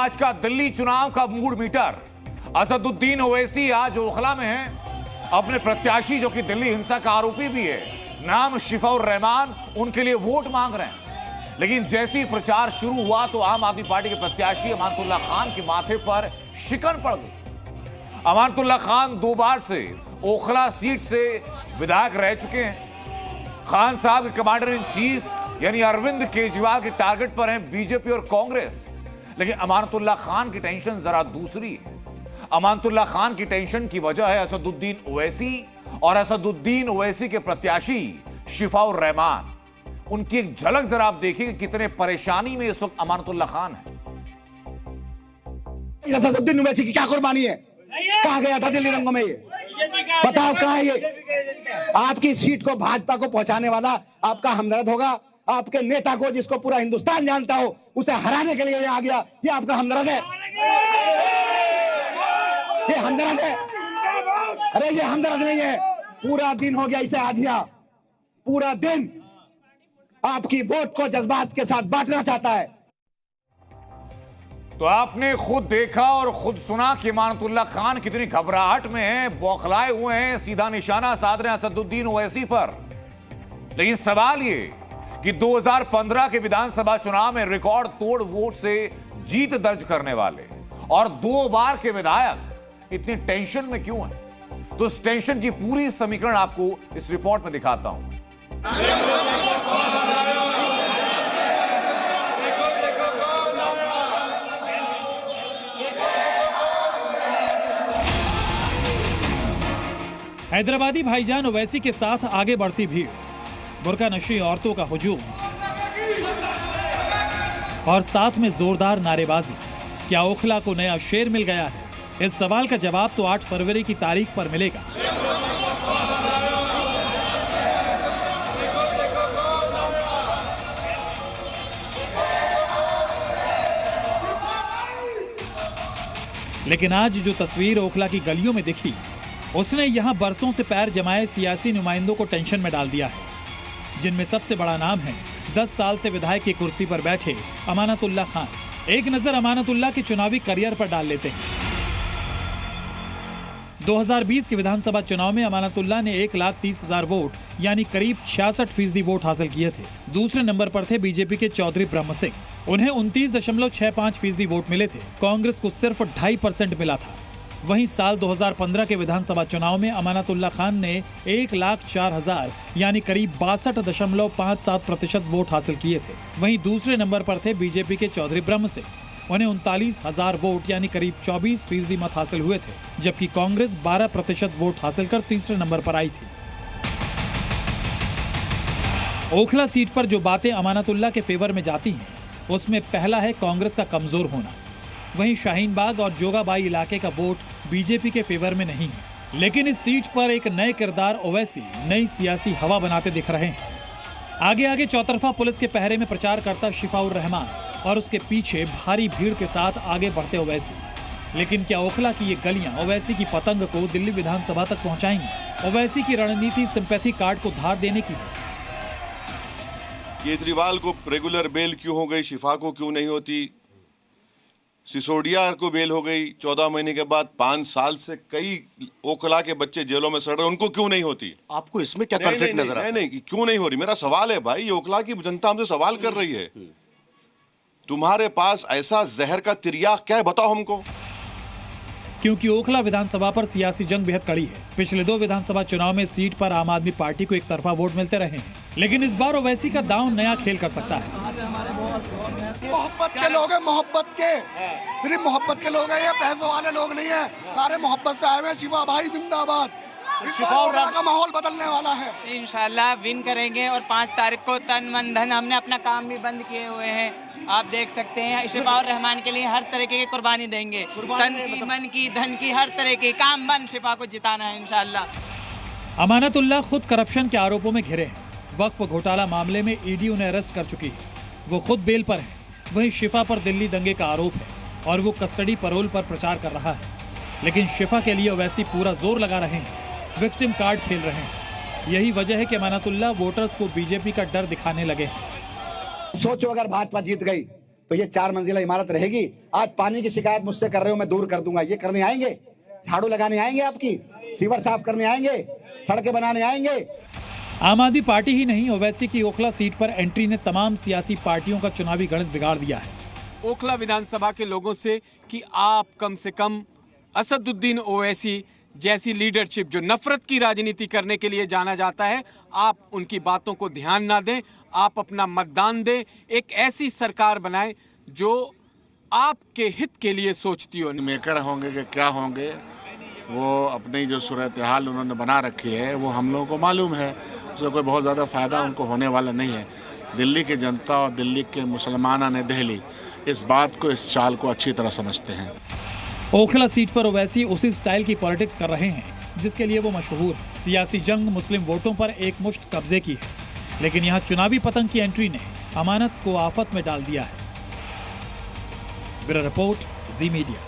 आज का दिल्ली चुनाव का मूड मीटर। असदुद्दीन ओवैसी आज ओखला में हैं। अपने प्रत्याशी जो कि दिल्ली हिंसा का आरोपी भी है, नाम शिफाउर रहमान, उनके लिए वोट मांग रहे हैं। लेकिन जैसे ही प्रचार शुरू हुआ तो आम आदमी पार्टी के प्रत्याशी अमानतुल्लाह खान के माथे पर शिकन पड़ गई। अमानतुल्लाह खान 2 बार से ओखला सीट से विधायक रह चुके हैं। खान साहब कमांडर इन चीफ यानी अरविंद केजरीवाल के टारगेट पर हैं बीजेपी और कांग्रेस। लेकिन अमानतुल्लाह खान की टेंशन जरा दूसरी है। अमानतुल्लाह खान की टेंशन की वजह है असदुद्दीन ओवैसी और असदुद्दीन ओवैसी के प्रत्याशी शिफाउर रहमान। उनकी एक झलक जरा आप देखिए कि कितने परेशानी में इस वक्त अमानतुल्लाह खान है। असदुद्दीन ओवैसी की क्या कुर्बानी है? कहां गया था दिल्ली रंगों में? ये बताओ कहां है ये? आपकी सीट को भाजपा को पहुंचाने वाला आपका हमदर्द होगा। आपके नेता को, जिसको पूरा हिंदुस्तान जानता हो, उसे हराने के लिए आ गया, ये आपका हमदर्द है? ये हमदर्द है? अरे ये हमदर्द नहीं है। पूरा दिन हो गया इसे आधिया, पूरा दिन आपकी वोट को जज्बात के साथ बांटना चाहता है। तो आपने खुद देखा और खुद सुना कि अमानतुल्लाह खान कितनी घबराहट में हैं, बौखलाए हुए हैं, सीधा निशाना साध रहे हैं असदुद्दीन ओवैसी पर। लेकिन सवाल ये कि 2015 के विधानसभा चुनाव में रिकॉर्ड तोड़ वोट से जीत दर्ज करने वाले और 2 बार के विधायक इतनी टेंशन में क्यों हैं? तो इस टेंशन की पूरी समीकरण आपको इस रिपोर्ट में दिखाता हूं। हैदराबादी भाईजान ओवैसी के साथ आगे बढ़ती भीड़, बुर्का नशी औरतों का हुजूम और साथ में जोरदार नारेबाजी। क्या ओखला को नया शेर मिल गया है? इस सवाल का जवाब तो 8 फरवरी की तारीख पर मिलेगा। लेकिन आज जो तस्वीर ओखला की गलियों में दिखी, उसने यहां बरसों से पैर जमाए सियासी नुमाइंदों को टेंशन में डाल दिया है, जिनमें सबसे बड़ा नाम है 10 साल से विधायक की कुर्सी पर बैठे अमानतुल्लाह खान। एक नजर अमानतुल्लाह के चुनावी करियर पर डाल लेते हैं। 2020 के विधानसभा चुनाव में अमानतुल्लाह ने 1,30,000 वोट यानी करीब 66% वोट हासिल किए थे। दूसरे नंबर पर थे बीजेपी के चौधरी ब्रह्म सिंह, उन्हें 29.65% वोट मिले थे। कांग्रेस को सिर्फ 2.5% मिला था। वहीं साल 2015 के विधानसभा चुनाव में अमानतुल्लाह खान ने 1,04,000 यानी करीब 62.57% वोट हासिल किए थे। वहीं दूसरे नंबर पर थे बीजेपी के चौधरी ब्रह्म सिंह, उन्हें 39,000 वोट यानी करीब 24% मत हासिल हुए थे, जबकि कांग्रेस 12% वोट हासिल कर तीसरे नंबर पर आई थी। ओखला सीट पर जो बातें अमानतुल्लाह के फेवर में जाती हैं, उसमें पहला है कांग्रेस का कमजोर होना। वहीं शाहीन बाग और जोगाबाई इलाके का वोट बीजेपी के फेवर में नहीं है। लेकिन इस सीट पर एक नए किरदार ओवैसी नई सियासी हवा बनाते दिख रहे हैं। आगे आगे चौतरफा पुलिस के पहरे में प्रचार करता शिफाउर रहमान और उसके पीछे भारी भीड़ के साथ आगे बढ़ते ओवैसी। लेकिन क्या ओखला की ये गलियां ओवैसी की पतंग को दिल्ली विधानसभा तक पहुंचाएंगी? ओवैसी की रणनीति सिंपैथी कार्ड को धार देने की है। केजरीवाल को रेगुलर बेल क्यों हो गई, शिफा को क्यों नहीं होती? सिसोदिया को बेल हो गई 14 महीने के बाद। 5 साल से कई ओखला के बच्चे जेलों में सड़ रहे, उनको क्यों नहीं होती? आपको इसमें क्या कॉन्फ्लिक्ट नजर आता है? नहीं, क्यों नहीं हो रही? मेरा सवाल है भाई, ये ओखला की जनता हमसे सवाल कर रही है। तुम्हारे पास ऐसा जहर का तिर्याक क्या है, बताओ हमको। क्योंकि ओखला विधानसभा पर सियासी जंग बेहद कड़ी है। पिछले 2 विधानसभा चुनाव में सीट पर आम आदमी पार्टी को एक तरफा वोट मिलते रहे हैं, लेकिन इस बार ओवैसी का दांव नया खेल कर सकता है। मोहब्बत के लोग हैं, मोहब्बत के, सिर्फ मोहब्बत के लोग हैं, ये पैसों वाले लोग नहीं है। सारे मोहब्बत से आए हुए। शिवा भाई जिंदाबाद। शिफाउर का माहौल बदलने वाला है। इंशाल्लाह विन करेंगे और 5 तारीख को तन मन धन हमने अपना काम भी बंद किए हुए हैं। आप देख सकते हैं शिफाउर रहमान के लिए हर तरीके की कुर्बानी देंगे। तन की, मन की, धन की, हर तरह की काम बंद। शिफा को जिताना है इंशाल्लाह। अमानतुल्लाह खुद करप्शन के आरोपों में घिरे हैं। वक्फ घोटाला मामले में ईडी उन्हें अरेस्ट कर चुकी है। वो खुद बेल पर है। वहीं शिफा पर दिल्ली दंगे का आरोप है और वो कस्टडी पैरोल पर प्रचार कर रहा है। लेकिन शिफा के लिए ओवैसी पूरा जोर लगा रहे हैं, विक्टिम कार्ड खेल रहे हैं। यही वजह है कि अमानतुल्लाह वोटर्स को बीजेपी का डर दिखाने लगे। सोचो अगर भाजपा जीत गई तो ये 4 मंजिला इमारत रहेगी। आज पानी की शिकायत मुझसे कर रहे हो, मैं दूर कर दूंगा। ये करने आएंगे, झाड़ू लगाने आएंगे, आपकी सीवर साफ करने आएंगे, सड़कें बनाने आएंगे। आम आदमी पार्टी ही नहीं, ओवैसी की ओखला सीट पर एंट्री ने तमाम सियासी पार्टियों का चुनावी गणित बिगाड़ दिया है। ओखला विधानसभा के लोगों से कि आप कम से कम असदुद्दीन ओवैसी जैसी लीडरशिप जो नफरत की राजनीति करने के लिए जाना जाता है, आप उनकी बातों को ध्यान ना दें, आप अपना मतदान दें, एक ऐसी सरकार बनाएं जो आपके हित के लिए सोचती हो। मेकर होंगे कि क्या होंगे, वो अपनी जो सूरत हाल उन्होंने बना रखी है वो हम लोगों को मालूम है, उससे कोई बहुत ज़्यादा फ़ायदा उनको होने वाला नहीं है। दिल्ली की जनता और दिल्ली के मुसलमान ने दिल्ली इस बात को, इस चाल को अच्छी तरह समझते हैं। ओखला सीट पर ओवैसी उसी स्टाइल की पॉलिटिक्स कर रहे हैं जिसके लिए वो मशहूर है। सियासी जंग मुस्लिम वोटों पर एक मुश्त कब्जे की है, लेकिन यहाँ चुनावी पतंग की एंट्री ने अमानत को आफत में डाल दिया है। ब्यूरो रिपोर्ट, जी मीडिया।